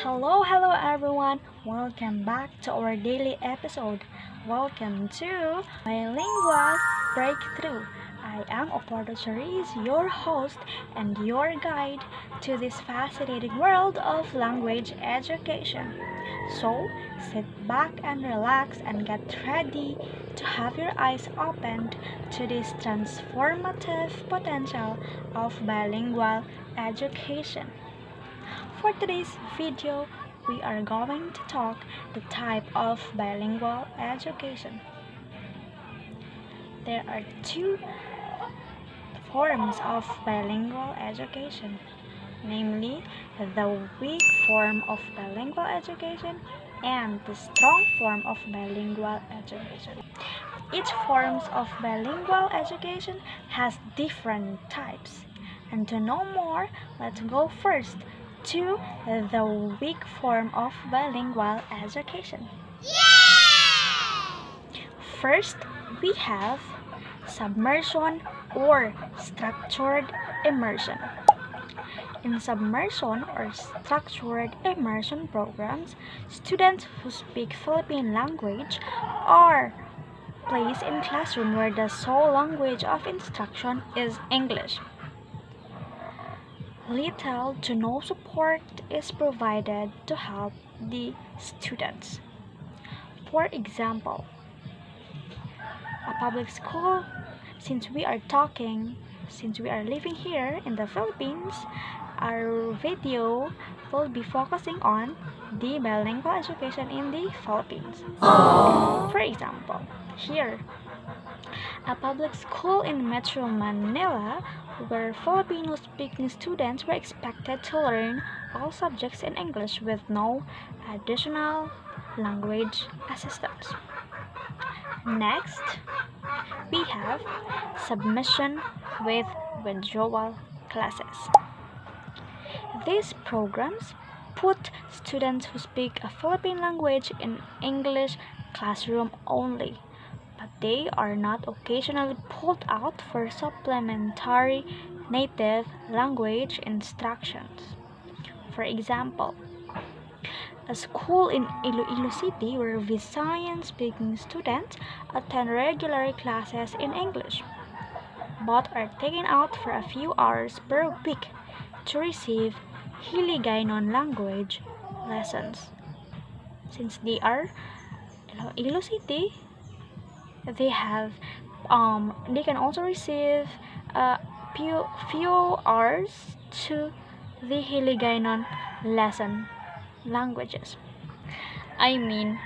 Hello everyone. Welcome back to our daily episode. Welcome to Bilingual Breakthrough. I am Oporto Chariz, your host and your guide to this fascinating world of language education. So, sit back and relax and get ready to have your eyes opened to this transformative potential of bilingual education. For today's video, we are going to talk the type of bilingual education. There are two forms of bilingual education, namely the weak form of bilingual education and the strong form of bilingual education. Each forms of bilingual education has different types. And to know more, let's go first to the weak form of bilingual education. First, we have submersion or structured immersion. In submersion or structured immersion programs, students who speak Philippine language are placed in classroom where the sole language of instruction is English. Little to no support is provided to help the students. For example, a public school, since we are living here in the Philippines, our video will be focusing on the bilingual education in the Philippines. For example, here, a public school in Metro Manila where Filipino speaking students were expected to learn all subjects in English with no additional language assistance. Next, we have submission with withdrawal classes. These programs put students who speak a Philippine language in English classroom only, but they are not occasionally pulled out for supplementary native language instructions. For example, a school in Iloilo City where Visayan speaking students attend regular classes in English, but are taken out for a few hours per week to receive Hiligaynon language lessons. Since they are Iloilo City, they have they can also receive a few hours to the Hiligaynon lesson languages. I mean,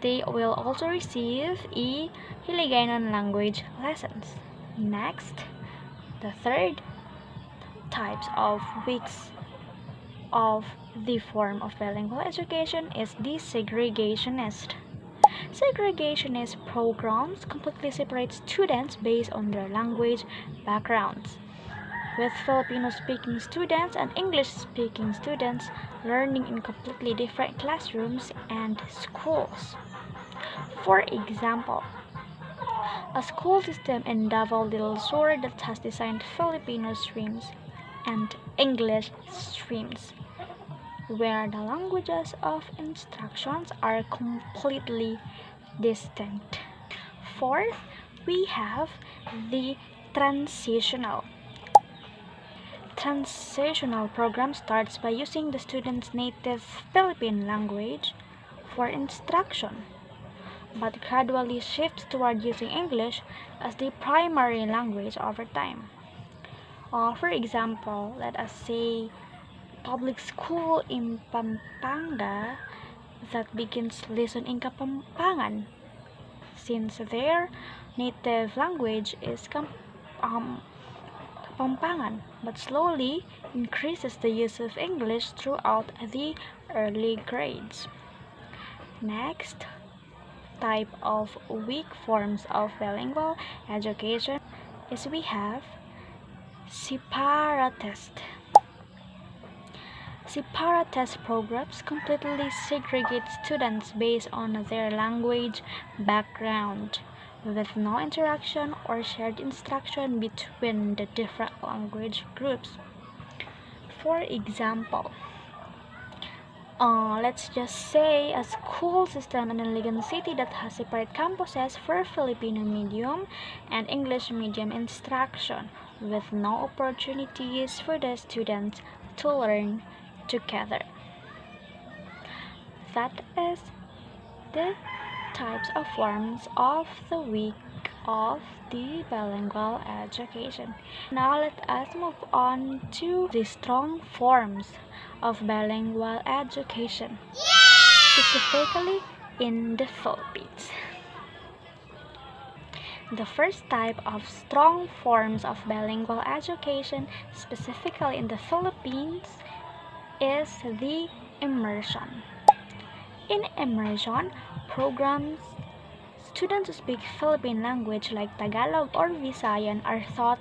they will also receive a Hiligaynon language lessons. Next, the third types of weeks of the form of bilingual education is the segregationist. Segregationist programs completely separate students based on their language backgrounds, with Filipino speaking students and English speaking students learning in completely different classrooms and schools. For example, a school system in Davao Little Sur that has designed Filipino streams and English streams, where the languages of instructions are completely distinct. Fourth, we have the transitional. Transitional program starts by using the student's native Philippine language for instruction, but gradually shifts toward using English as the primary language over time. For example, let us say public school in Pampanga that begins lesson in Kapampangan, since their native language is Kapampangan, but slowly increases the use of English throughout the early grades. Next type of weak forms of bilingual education is we have separatist. Separatist programs completely segregate students based on their language background, with no interaction or shared instruction between the different language groups. For example, let's just say a school system in a Ligan city that has separate campuses for Filipino medium and English medium instruction, with no opportunities for the students to learn together. That is the types of forms of the week of the bilingual education. Now let us move on to the strong forms of bilingual education, specifically in the Philippines. The first type of strong forms of bilingual education, specifically in the Philippines, is the immersion. In immersion programs, students who speak Philippine language like Tagalog or Visayan are taught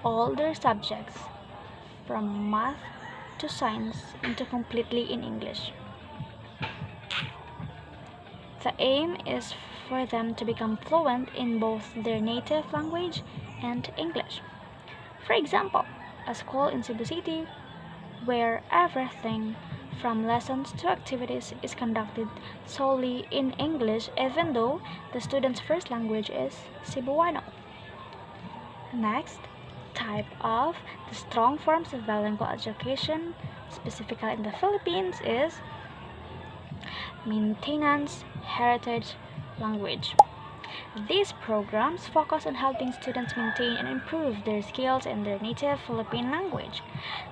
all their subjects, from math to science, into completely in English. The aim is for them to become fluent in both their native language and English. For example, a school in Cebu City where everything from lessons to activities is conducted solely in English, even though the student's first language is Cebuano. Next type of the strong forms of bilingual education, specifically in the Philippines, is maintenance heritage language. These programs focus on helping students maintain and improve their skills in their native Philippine language,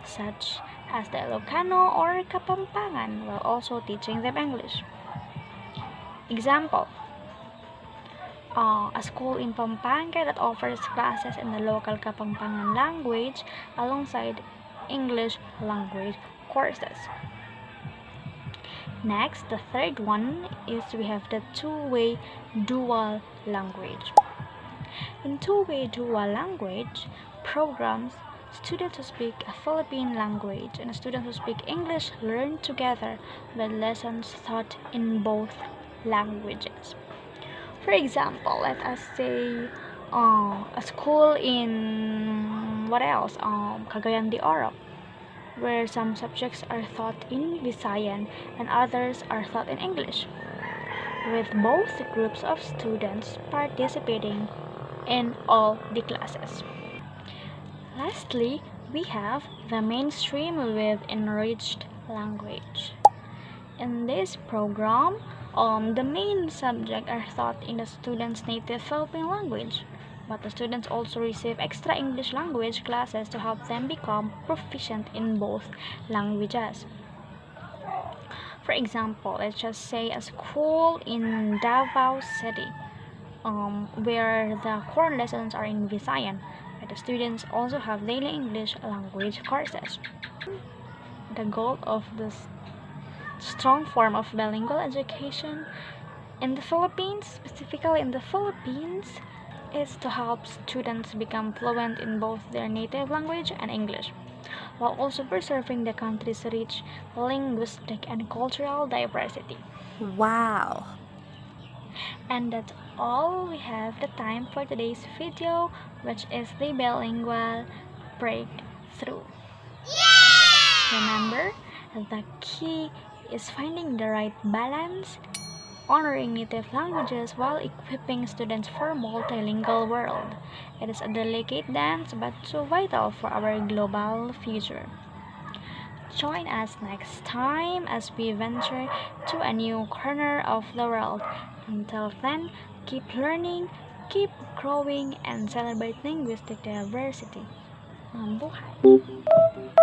such as the Ilocano or Kapampangan, while also teaching them English. Example, a school in Pampanga that offers classes in the local Kapampangan language alongside English language courses. Next, the third one is we have the two-way dual language. In two-way dual language programs, students who speak a Philippine language and students who speak English learn together with lessons taught in both languages. For example, let us say a school in what else? Cagayan de Oro, where some subjects are taught in Visayan and others are taught in English, with both groups of students participating in all the classes. Lastly, we have the mainstream with enriched language. In this program, the main subjects are taught in the students' native Philippine language, but the students also receive extra English language classes to help them become proficient in both languages. For example, let's just say a school in Davao City, where the core lessons are in Visayan, but the students also have daily English language courses. The goal of this strong form of bilingual education in the Philippines, specifically in the Philippines, is to help students become fluent in both their native language and English, while also preserving the country's rich linguistic and cultural diversity. Wow! And that's all we have the time for today's video, which is the bilingual breakthrough. Remember, the key is finding the right balance, honoring native languages while equipping students for a multilingual world. It is a delicate dance but so vital for our global future. Join us next time as we venture to a new corner of the world. Until then, keep learning, keep growing, and celebrate linguistic diversity. Mabuhay!